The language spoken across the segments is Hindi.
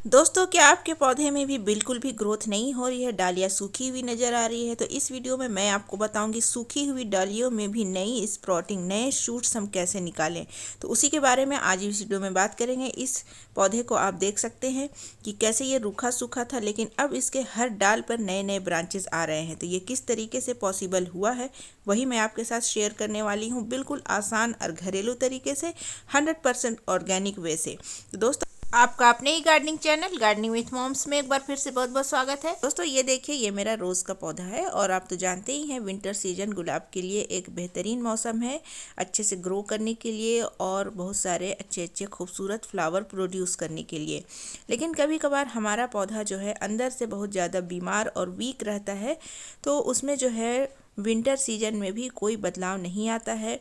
दोस्तों, क्या आपके पौधे में भी बिल्कुल भी ग्रोथ नहीं हो रही है, डालियाँ सूखी हुई नज़र आ रही है? तो इस वीडियो में मैं आपको बताऊंगी सूखी हुई डालियों में भी नई स्प्रॉटिंग, नए शूट्स हम कैसे निकालें। तो उसी के बारे में आज इस वीडियो में बात करेंगे। इस पौधे को आप देख सकते हैं कि कैसे ये रूखा सूखा था, लेकिन अब इसके हर डाल पर नए नए ब्रांचेस आ रहे हैं। तो ये किस तरीके से पॉसिबल हुआ है वही मैं आपके साथ शेयर करने वाली हूँ, बिल्कुल आसान और घरेलू तरीके से, 100% ऑर्गेनिक वे से। तो दोस्तों, आपका अपने ही gardening channel gardening with moms में एक बार फिर से बहुत बहुत स्वागत है। दोस्तों, ये देखिए, ये मेरा रोज का पौधा है और आप तो जानते ही हैं विंटर सीजन गुलाब के लिए एक बेहतरीन मौसम है अच्छे से ग्रो करने के लिए और बहुत सारे अच्छे अच्छे खूबसूरत फ्लावर प्रोड्यूस करने के लिए। लेकिन कभी कभार हमारा पौधा जो है अंदर से बहुत ज़्यादा बीमार और वीक रहता है, तो उसमें जो है विंटर सीजन में भी कोई बदलाव नहीं आता है,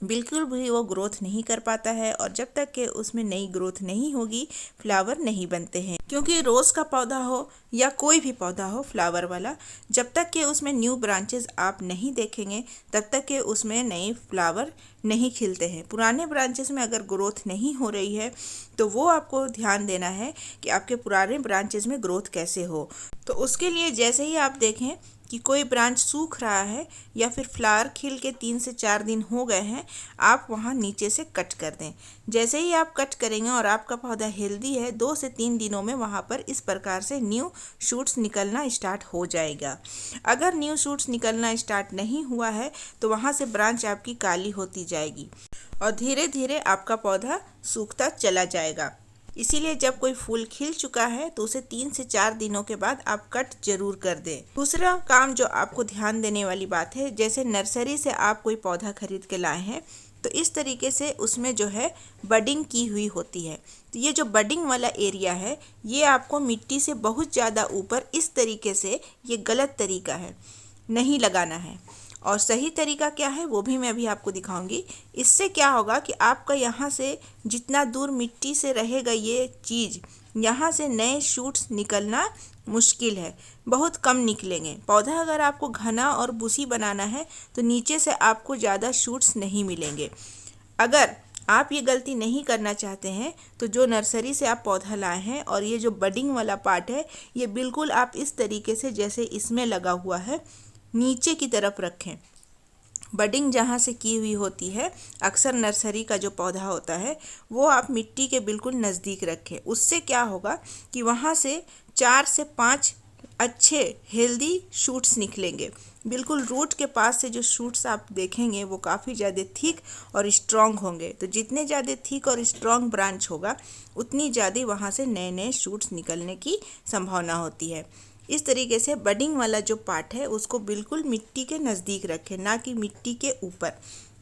बिल्कुल भी वो ग्रोथ नहीं कर पाता है। और जब तक कि उसमें नई ग्रोथ नहीं होगी, फ्लावर नहीं बनते हैं। क्योंकि रोज़ का पौधा हो या कोई भी पौधा हो फ्लावर वाला, जब तक कि उसमें न्यू ब्रांचेस आप नहीं देखेंगे तब तक कि उसमें नए फ्लावर नहीं खिलते हैं। पुराने ब्रांचेस में अगर ग्रोथ नहीं हो रही है तो वो आपको ध्यान देना है कि आपके पुराने ब्रांचेस में ग्रोथ कैसे हो। तो उसके लिए जैसे ही आप देखें कि कोई ब्रांच सूख रहा है या फिर फ्लावर खिल के 3 से 4 दिन हो गए हैं, आप वहाँ नीचे से कट कर दें। जैसे ही आप कट करेंगे और आपका पौधा हेल्दी है, 2 से 3 दिनों में वहाँ पर इस प्रकार से न्यू शूट्स निकलना स्टार्ट हो जाएगा। अगर न्यू शूट्स निकलना स्टार्ट नहीं हुआ है तो वहाँ से ब्रांच आपकी काली होती जाएगी और धीरे धीरे आपका पौधा सूखता चला जाएगा। इसीलिए जब कोई फूल खिल चुका है तो उसे 3 से 4 दिनों के बाद आप कट जरूर कर दें। दूसरा काम जो आपको ध्यान देने वाली बात है, जैसे नर्सरी से आप कोई पौधा खरीद के लाए हैं तो इस तरीके से उसमें जो है बडिंग की हुई होती है। तो ये जो बडिंग वाला एरिया है, ये आपको मिट्टी से बहुत ज़्यादा ऊपर इस तरीके से, ये गलत तरीका है, नहीं लगाना है। और सही तरीका क्या है वो भी मैं अभी आपको दिखाऊंगी। इससे क्या होगा कि आपका यहाँ से जितना दूर मिट्टी से रहेगा ये चीज़, यहाँ से नए शूट्स निकलना मुश्किल है, बहुत कम निकलेंगे। पौधा अगर आपको घना और बुशी बनाना है तो नीचे से आपको ज़्यादा शूट्स नहीं मिलेंगे। अगर आप ये गलती नहीं करना चाहते हैं तो जो नर्सरी से आप पौधा लाए हैं और ये जो बडिंग वाला पार्ट है, ये बिल्कुल आप इस तरीके से जैसे इसमें लगा हुआ है नीचे की तरफ रखें। बडिंग जहाँ से की हुई होती है, अक्सर नर्सरी का जो पौधा होता है वो आप मिट्टी के बिल्कुल नज़दीक रखें। उससे क्या होगा कि वहाँ से 4 से 5 अच्छे हेल्दी शूट्स निकलेंगे। बिल्कुल रूट के पास से जो शूट्स आप देखेंगे वो काफ़ी ज़्यादा थिक और स्ट्रॉन्ग होंगे। तो जितने ज़्यादा थिक और स्ट्रॉन्ग ब्रांच होगा उतनी ज़्यादा वहाँ से नए नए शूट्स निकलने की संभावना होती है। इस तरीके से बडिंग वाला जो पार्ट है उसको बिल्कुल मिट्टी के नज़दीक रखें, ना कि मिट्टी के ऊपर।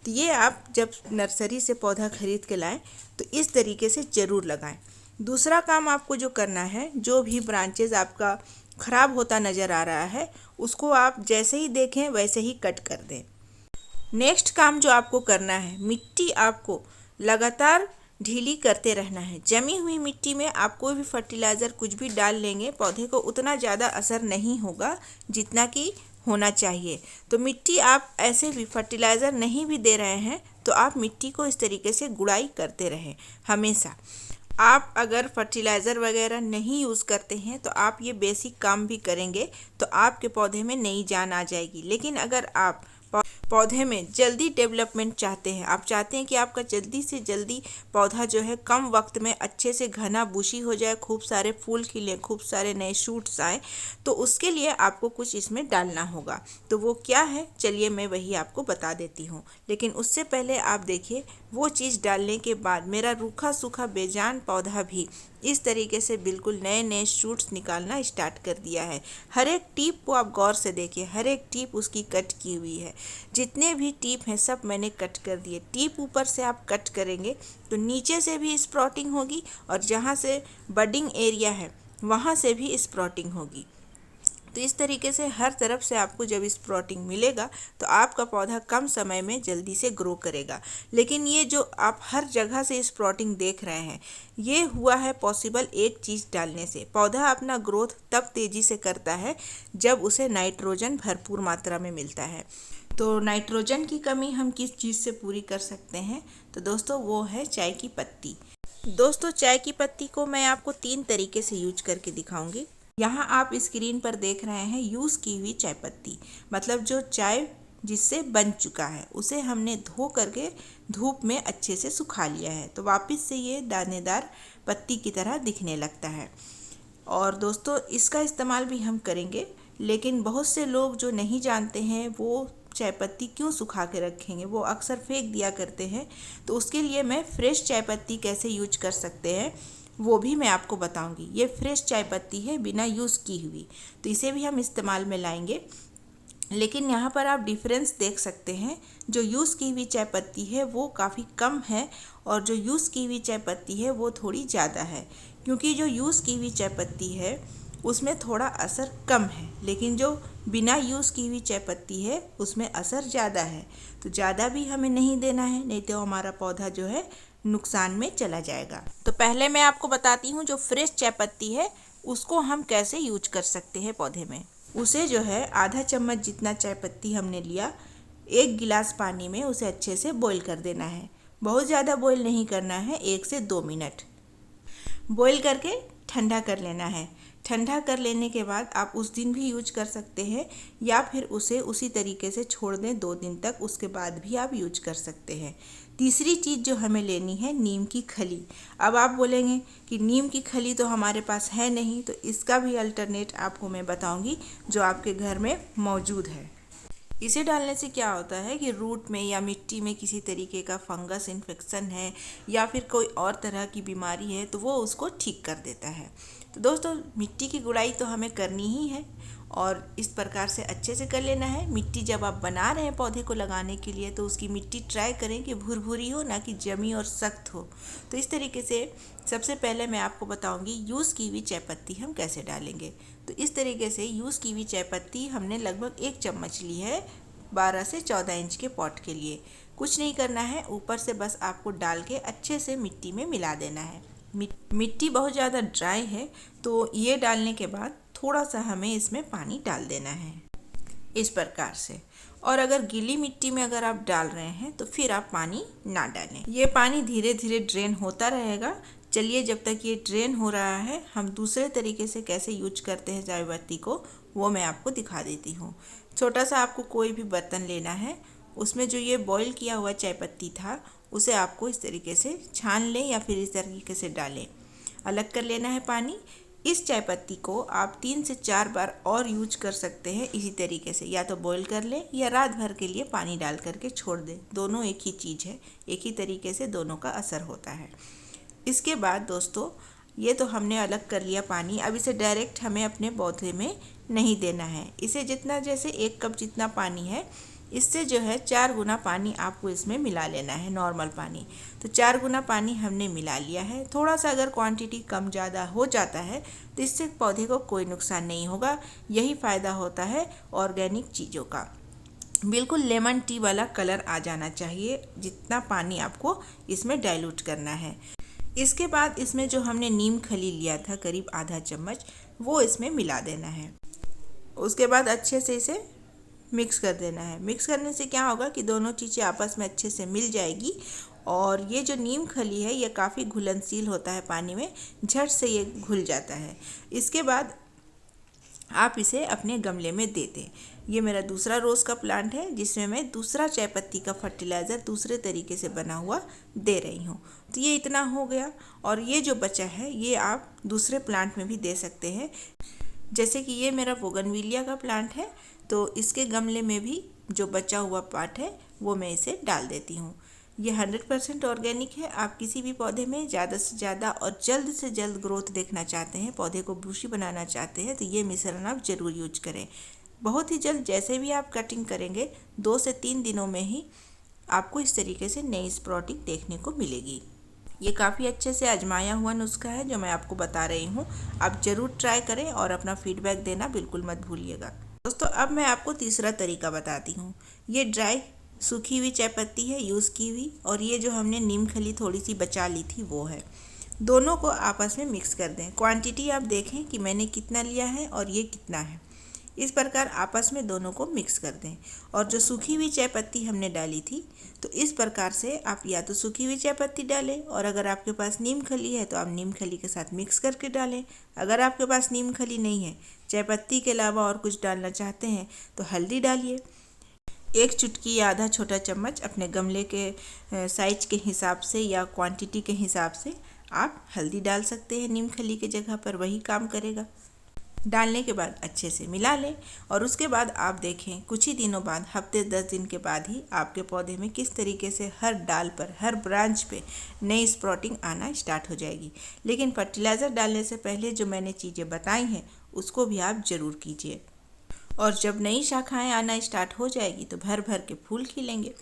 तो ये आप जब नर्सरी से पौधा खरीद के लाएं तो इस तरीके से ज़रूर लगाएं। दूसरा काम आपको जो करना है, जो भी ब्रांचेज आपका ख़राब होता नज़र आ रहा है उसको आप जैसे ही देखें वैसे ही कट कर दें। नेक्स्ट काम जो आपको करना है, मिट्टी आपको लगातार ढीली करते रहना है। जमी हुई मिट्टी में आप कोई भी फर्टिलाइज़र कुछ भी डाल लेंगे, पौधे को उतना ज़्यादा असर नहीं होगा जितना कि होना चाहिए। तो मिट्टी आप ऐसे भी फर्टिलाइज़र नहीं भी दे रहे हैं तो आप मिट्टी को इस तरीके से गुड़ाई करते रहें हमेशा। आप अगर फर्टिलाइज़र वगैरह नहीं यूज़ करते हैं तो आप ये बेसिक काम भी करेंगे तो आपके पौधे में नई जान आ जाएगी। लेकिन अगर आप पौधे में जल्दी डेवलपमेंट चाहते हैं, आप चाहते हैं कि आपका जल्दी से जल्दी पौधा जो है कम वक्त में अच्छे से घना बुशी हो जाए, खूब सारे फूल खिले, खूब सारे नए शूट्स आए, तो उसके लिए आपको कुछ इसमें डालना होगा। तो वो क्या है, चलिए मैं वही आपको बता देती हूँ। लेकिन उससे पहले आप देखिए, वो चीज़ डालने के बाद मेरा रूखा सूखा बेजान पौधा भी इस तरीके से बिल्कुल नए नए शूट्स निकालना स्टार्ट कर दिया है। हर एक टीप को आप गौर से देखिए, हर एक टीप उसकी कट की हुई है। जितने भी टीप हैं सब मैंने कट कर दिए। टीप ऊपर से आप कट करेंगे तो नीचे से भी स्प्रॉटिंग होगी और जहाँ से बडिंग एरिया है वहाँ से भी स्प्रॉटिंग होगी। तो इस तरीके से हर तरफ से आपको जब स्प्रॉटिंग मिलेगा तो आपका पौधा कम समय में जल्दी से ग्रो करेगा। लेकिन ये जो आप हर जगह से स्प्रॉटिंग देख रहे हैं, ये हुआ है पॉसिबल एक चीज़ डालने से। पौधा अपना ग्रोथ तब तेज़ी से करता है जब उसे नाइट्रोजन भरपूर मात्रा में मिलता है। तो नाइट्रोजन की कमी हम किस चीज़ से पूरी कर सकते हैं? तो दोस्तों, वो है चाय की पत्ती। दोस्तों चाय की पत्ती को मैं आपको 3 तरीके से यूज करके दिखाऊंगी। यहाँ आप स्क्रीन पर देख रहे हैं यूज़ की हुई चाय पत्ती, मतलब जो चाय जिससे बन चुका है उसे हमने धो करके धूप में अच्छे से सुखा लिया है, तो वापस से ये दानेदार पत्ती की तरह दिखने लगता है। और दोस्तों इसका इस्तेमाल भी हम करेंगे, लेकिन बहुत से लोग जो नहीं जानते हैं वो चाय पत्ती क्यों सुखा के रखेंगे, वो अक्सर फेंक दिया करते हैं। तो उसके लिए मैं फ्रेश चाय पत्ती कैसे यूज कर सकते हैं वो भी मैं आपको बताऊंगी। ये फ्रेश चाय पत्ती है बिना यूज़ की हुई, तो इसे भी हम इस्तेमाल में लाएंगे। लेकिन यहाँ पर आप डिफरेंस देख सकते हैं, जो यूज़ की हुई चाय पत्ती है वो काफ़ी कम है और जो यूज़ की हुई चाय पत्ती है वो थोड़ी ज़्यादा है। क्योंकि जो यूज़ की हुई चाय पत्ती है उसमें थोड़ा असर कम है, लेकिन जो बिना यूज़ की हुई चाय पत्ती है उसमें असर ज़्यादा है। तो ज़्यादा भी हमें नहीं देना है, नहीं तो हमारा पौधा जो है नुकसान में चला जाएगा। तो पहले मैं आपको बताती हूँ जो फ्रेश चाय पत्ती है उसको हम कैसे यूज कर सकते हैं पौधे में। उसे जो है आधा चम्मच जितना चाय पत्ती हमने लिया, 1 गिलास पानी में उसे अच्छे से बॉईल कर देना है। बहुत ज़्यादा बॉईल नहीं करना है, 1 से 2 मिनट बॉईल करके ठंडा कर लेना है। ठंडा कर लेने के बाद आप उस दिन भी यूज कर सकते हैं या फिर उसे उसी तरीके से छोड़ दें 2 दिन तक, उसके बाद भी आप यूज कर सकते हैं। तीसरी चीज़ जो हमें लेनी है नीम की खली। अब आप बोलेंगे कि नीम की खली तो हमारे पास है नहीं, तो इसका भी अल्टरनेट आपको मैं बताऊंगी जो आपके घर में मौजूद है। इसे डालने से क्या होता है कि रूट में या मिट्टी में किसी तरीके का फंगस इन्फेक्शन है या फिर कोई और तरह की बीमारी है तो वो उसको ठीक कर देता है। तो दोस्तों मिट्टी की गुड़ाई तो हमें करनी ही है और इस प्रकार से अच्छे से कर लेना है। मिट्टी जब आप बना रहे हैं पौधे को लगाने के लिए तो उसकी मिट्टी ट्राई करें कि भुरभुरी हो, ना कि जमी और सख्त हो। तो इस तरीके से सबसे पहले मैं आपको बताऊंगी यूज़ की हुई चाय पत्ती हम कैसे डालेंगे। तो इस तरीके से यूज़ की हुई चाय पत्ती हमने लगभग 1 चम्मच ली है 12 से 14 इंच के पॉट के लिए। कुछ नहीं करना है, ऊपर से बस आपको डाल के अच्छे से मिट्टी में मिला देना है। मिट्टी बहुत ज़्यादा ड्राई है तो ये डालने के बाद थोड़ा सा हमें इसमें पानी डाल देना है इस प्रकार से। और अगर गीली मिट्टी में अगर आप डाल रहे हैं तो फिर आप पानी ना डालें। ये पानी धीरे धीरे ड्रेन होता रहेगा। चलिए जब तक ये ड्रेन हो रहा है हम दूसरे तरीके से कैसे यूज करते हैं चाय पत्ती को वो मैं आपको दिखा देती हूँ। छोटा सा आपको कोई भी बर्तन लेना है, उसमें जो ये बॉईल किया हुआ चाय पत्ती था उसे आपको इस तरीके से छान लें या फिर इस तरीके से डालें। अलग कर लेना है पानी। इस चाय पत्ती को आप 3 से 4 बार और यूज कर सकते हैं इसी तरीके से, या तो बॉईल कर लें या रात भर के लिए पानी डाल करके छोड़ दें। दोनों एक ही चीज़ है, एक ही तरीके से दोनों का असर होता है। इसके बाद दोस्तों ये तो हमने अलग कर लिया पानी। अब इसे डायरेक्ट हमें अपने पौधे में नहीं देना है। इसे जितना जैसे 1 कप जितना पानी है इससे जो है 4 गुना पानी आपको इसमें मिला लेना है, नॉर्मल पानी। तो 4 गुना पानी हमने मिला लिया है। थोड़ा सा अगर क्वांटिटी कम ज़्यादा हो जाता है तो इससे पौधे को कोई नुकसान नहीं होगा। यही फ़ायदा होता है ऑर्गेनिक चीज़ों का। बिल्कुल लेमन टी वाला कलर आ जाना चाहिए जितना पानी आपको इसमें डाइल्यूट करना है। इसके बाद इसमें जो हमने नीम खली लिया था करीब आधा चम्मच वो इसमें मिला देना है। उसके बाद अच्छे से इसे मिक्स कर देना है। मिक्स करने से क्या होगा कि दोनों चीज़ें आपस में अच्छे से मिल जाएगी। और ये जो नीम खली है ये काफ़ी घुलनशील होता है पानी में, झट से ये घुल जाता है। इसके बाद आप इसे अपने गमले में दे दें। ये मेरा दूसरा रोज़ का प्लांट है जिसमें मैं दूसरा चाय पत्ती का फर्टिलाइज़र दूसरे तरीके से बना हुआ दे रही हूँ। तो ये इतना हो गया और ये जो बचा है ये आप दूसरे प्लांट में भी दे सकते हैं। जैसे कि ये मेरा बोगनविलिया का प्लांट है तो इसके गमले में भी जो बचा हुआ पार्ट है वो मैं इसे डाल देती हूँ। ये 100% ऑर्गेनिक है। आप किसी भी पौधे में ज़्यादा से ज़्यादा और जल्द से जल्द ग्रोथ देखना चाहते हैं, पौधे को बुशी बनाना चाहते हैं तो ये मिश्रण आप ज़रूर यूज करें। बहुत ही जल्द जैसे भी आप कटिंग करेंगे 2 से 3 दिनों में ही आपको इस तरीके से नई स्प्राउटिंग देखने को मिलेगी। ये काफ़ी अच्छे से आजमाया हुआ नुस्खा है जो मैं आपको बता रही हूँ। आप ज़रूर ट्राई करें और अपना फीडबैक देना बिल्कुल मत भूलिएगा। दोस्तों अब मैं आपको तीसरा तरीका बताती हूँ। ये ड्राई सूखी हुई चाय पत्ती है यूज़ की हुई, और ये जो हमने नीम खली थोड़ी सी बचा ली थी वो है। दोनों को आपस में मिक्स कर दें। क्वांटिटी आप देखें कि मैंने कितना लिया है और ये कितना है। इस प्रकार आपस में दोनों को मिक्स कर दें। और जो सूखी हुई चाय पत्ती हमने डाली थी, तो इस प्रकार से आप या तो सूखी हुई चाय पत्ती डालें, और अगर आपके पास नीम खली है तो आप नीम खली के साथ मिक्स करके डालें। अगर आपके पास नीम खली नहीं है, चाय पत्ती के अलावा और कुछ डालना चाहते हैं, तो हल्दी डालिए। 1 चुटकी या आधा छोटा चम्मच अपने गमले के साइज के हिसाब से या क्वांटिटी के हिसाब से आप हल्दी डाल सकते हैं नीम खली के जगह पर, वही काम करेगा। डालने के बाद अच्छे से मिला लें, और उसके बाद आप देखें कुछ ही दिनों बाद, हफ्ते 10 दिन के बाद ही आपके पौधे में किस तरीके से हर डाल पर, हर ब्रांच पे नई स्प्राउटिंग आना स्टार्ट हो जाएगी। लेकिन फर्टिलाइज़र डालने से पहले जो मैंने चीज़ें बताई हैं उसको भी आप ज़रूर कीजिए। और जब नई शाखाएं आना स्टार्ट हो जाएगी तो भर भर के फूल खिलेंगे।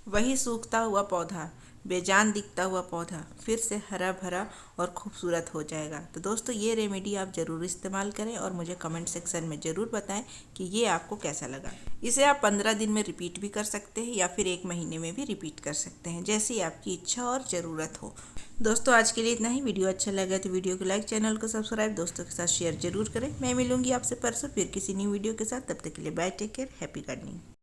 वही सूखता हुआ पौधा, बेजान दिखता हुआ पौधा फिर से हरा भरा और खूबसूरत हो जाएगा। तो दोस्तों, ये रेमेडी आप ज़रूर इस्तेमाल करें और मुझे कमेंट सेक्शन में ज़रूर बताएं कि ये आपको कैसा लगा। इसे आप 15 दिन में रिपीट भी कर सकते हैं या फिर 1 महीने में भी रिपीट कर सकते हैं, जैसी आपकी इच्छा और ज़रूरत हो। दोस्तों, आज के लिए इतना ही। वीडियो अच्छा लगा तो वीडियो को लाइक, चैनल को सब्सक्राइब, दोस्तों के साथ शेयर जरूर करें। मैं मिलूंगी आपसे परसों फिर किसी न्यू वीडियो के साथ। तब तक के लिए bye, take care, happy gardening.